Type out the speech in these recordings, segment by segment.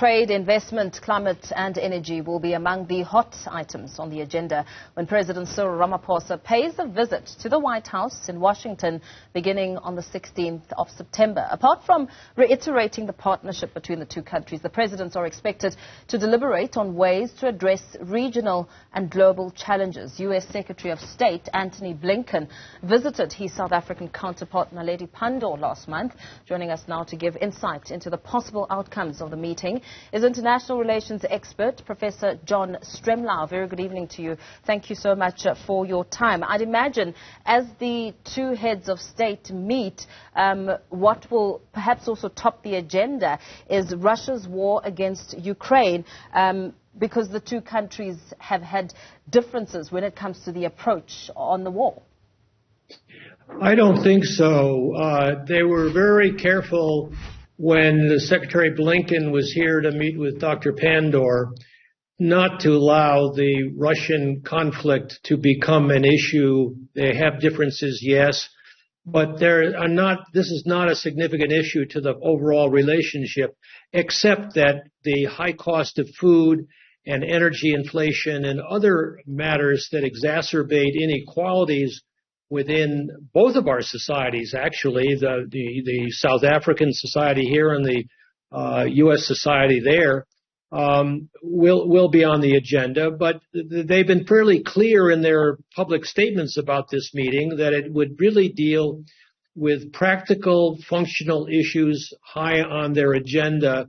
Trade, investment, climate and energy will be among the hot items on the agenda when President Ramaphosa pays a visit to the White House in Washington beginning on the 16th of September. Apart from reiterating the partnership between the two countries, the presidents are expected to deliberate on ways to address regional and global challenges. U.S. Secretary of State Antony Blinken visited his South African counterpart Naledi Pandor last month. Joining us now to give insight into the possible outcomes of the meeting is international relations expert Professor John Stremlau. Very good evening to you. Thank you so much for your time. I'd imagine as the two heads of state meet, what will perhaps also top the agenda is Russia's war against Ukraine, because the two countries have had differences when it comes to the approach on the war. I don't think so. They were very careful when the Secretary Blinken was here to meet with Dr. Pandor not to allow the Russian conflict to become an issue. They have differences, yes, but this is not a significant issue to the overall relationship, except that the high cost of food and energy inflation and other matters that exacerbate inequalities within both of our societies, actually, the South African society here and the U.S. society there, will be on the agenda. But they've been fairly clear in their public statements about this meeting that it would really deal with practical, functional issues high on their agenda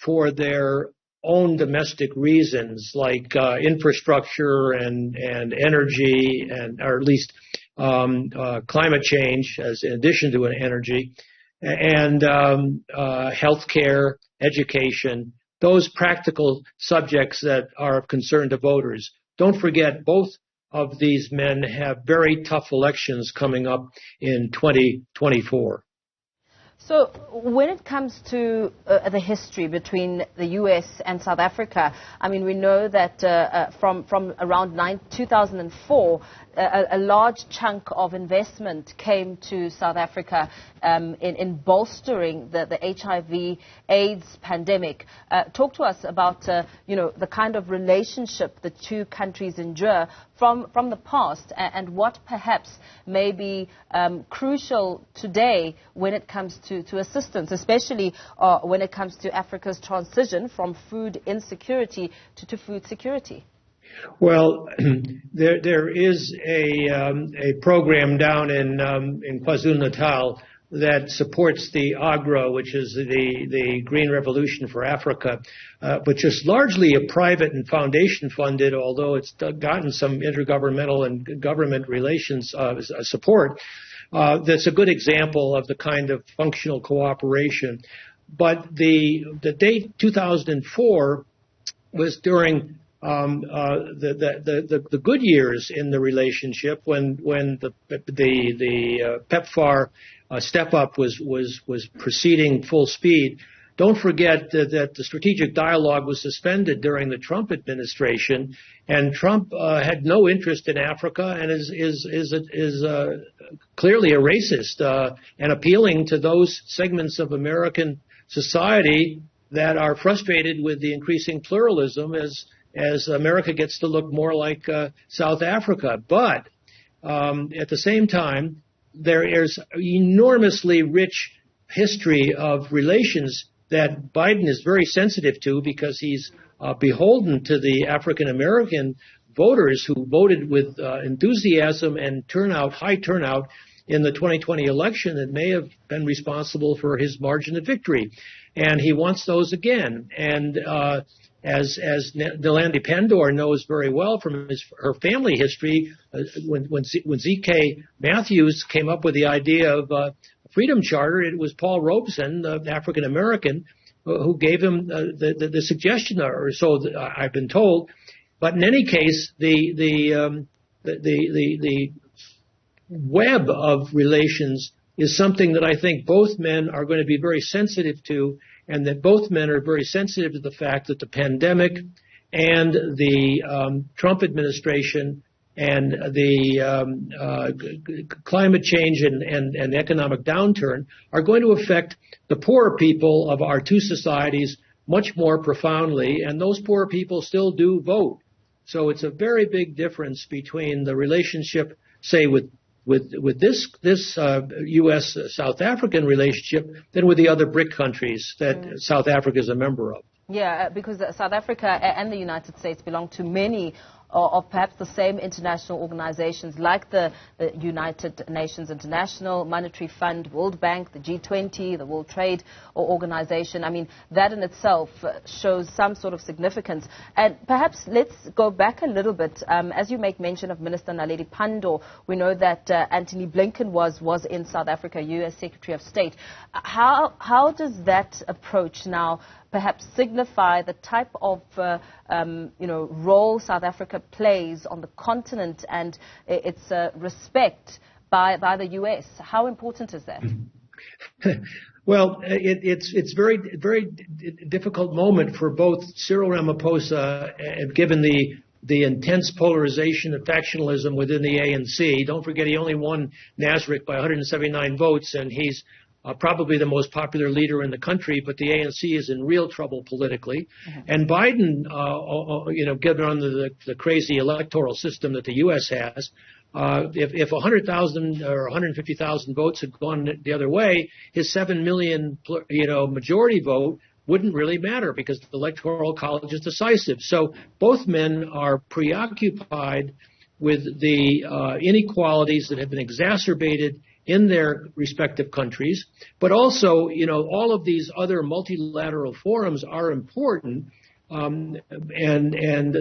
for their own domestic reasons, like infrastructure and energy, or at least climate change, as in addition to energy, and healthcare, education, those practical subjects that are of concern to voters. Don't forget, both of these men have very tough elections coming up in 2024. So when it comes to the history between the U.S. and South Africa, I mean, we know that from around 2004, a large chunk of investment came to South Africa in bolstering the HIV/AIDS pandemic. Talk to us about, the kind of relationship the two countries endure from the past and what perhaps may be crucial today when it comes to assistance, especially when it comes to Africa's transition from food insecurity to food security. Well, there is a program down in KwaZulu-Natal that supports the AGRA, which is the Green Revolution for Africa, which is largely a private and foundation funded, although it's gotten some intergovernmental and government relations support. That's a good example of the kind of functional cooperation. But the date 2004 was during the good years in the relationship when the PEPFAR step up was proceeding full speed. Don't forget that the strategic dialogue was suspended during the Trump administration, and Trump had no interest in Africa and is clearly a racist and appealing to those segments of American society that are frustrated with the increasing pluralism as America gets to look more like South Africa. But at the same time, there is enormously rich history of relations that Biden is very sensitive to because he's beholden to the African American voters who voted with enthusiasm and high turnout in the 2020 election that may have been responsible for his margin of victory. And he wants those again. And as Naledi Pandor knows very well from her family history, when Z.K. Matthews came up with the idea of Freedom Charter, it was Paul Robeson, the African American, who gave him the suggestion, or so I've been told. But in any case, the web of relations is something that I think both men are going to be very sensitive to, and that both men are very sensitive to the fact that the pandemic and the Trump administration and the climate change and economic downturn are going to affect the poorer people of our two societies much more profoundly, and those poor people still do vote. So it's a very big difference between the relationship, say, with this U.S.-South African relationship than with the other BRIC countries that South Africa is a member of. Yeah, because South Africa and the United States belong to many of perhaps the same international organizations like the United Nations International Monetary Fund, World Bank, the G20, the World Trade Organization. I mean, that in itself shows some sort of significance. And perhaps let's go back a little bit. As you make mention of Minister Naledi Pandor, we know that Antony Blinken was in South Africa, U.S. Secretary of State. How does that approach now perhaps signify the type of role South Africa plays on the continent and its respect by the U.S.? How important is that? Well, it's very difficult moment for both Cyril Ramaphosa, given the intense polarization of factionalism within the ANC. Don't forget, he only won Nasrec by 179 votes, and he's probably the most popular leader in the country, but the ANC is in real trouble politically. And Biden, given under the crazy electoral system that the U.S. has, if 100,000 or 150,000 votes had gone the other way, his 7 million, majority vote wouldn't really matter because the Electoral College is decisive. So both men are preoccupied with the inequalities that have been exacerbated in their respective countries, but also, all of these other multilateral forums are important, and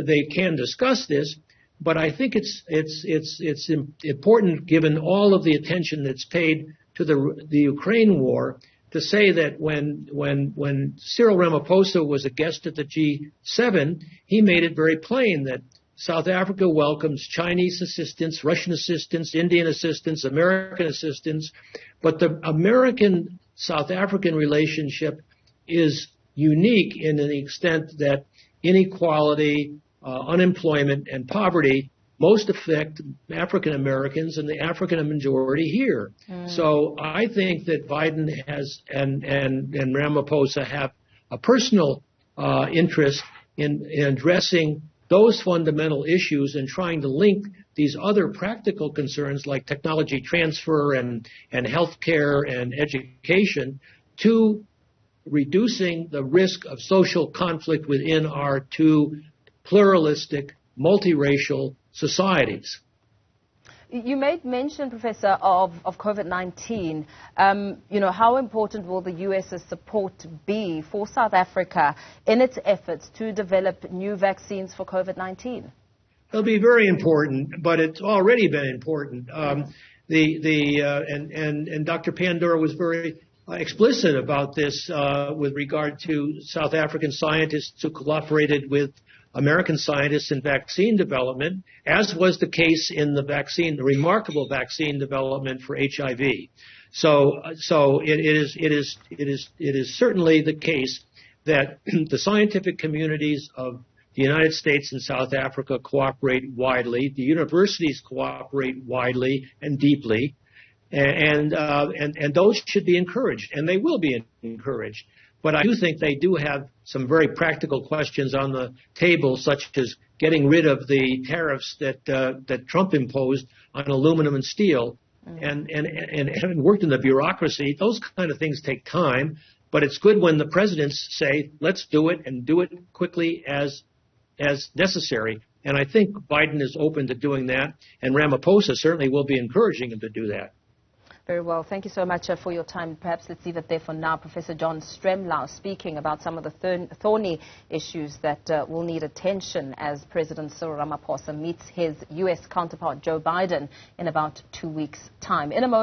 they can discuss this. But I think it's important, given all of the attention that's paid to the Ukraine war, to say that when Cyril Ramaphosa was a guest at the G7, he made it very plain that South Africa welcomes Chinese assistance, Russian assistance, Indian assistance, American assistance, but the American-South African relationship is unique in the extent that inequality, unemployment, and poverty most affect African Americans and the African majority here. So I think that Biden has and Ramaphosa have a personal interest in addressing those fundamental issues and trying to link these other practical concerns like technology transfer and healthcare and education to reducing the risk of social conflict within our two pluralistic, multiracial societies. You made mention, Professor, of COVID-19. How important will the U.S.'s support be for South Africa in its efforts to develop new vaccines for COVID-19? It'll be very important, but it's already been important. And Dr. Pandor was very explicit about this with regard to South African scientists who cooperated with American scientists in vaccine development, as was the case in the remarkable vaccine development for HIV. So it is certainly the case that the scientific communities of the United States and South Africa cooperate widely. The universities cooperate widely and deeply, and those should be encouraged, and they will be encouraged. But I do think they do have some very practical questions on the table, such as getting rid of the tariffs that Trump imposed on aluminum and steel. And having worked in the bureaucracy, those kind of things take time. But it's good when the presidents say, let's do it and do it quickly as necessary. And I think Biden is open to doing that. And Ramaphosa certainly will be encouraging him to do that. Very well. Thank you so much for your time. Perhaps let's leave it there for now. Professor John Stremlau speaking about some of the thorny issues that will need attention as President Cyril Ramaphosa meets his U.S. counterpart Joe Biden in about 2 weeks' time. In a moment.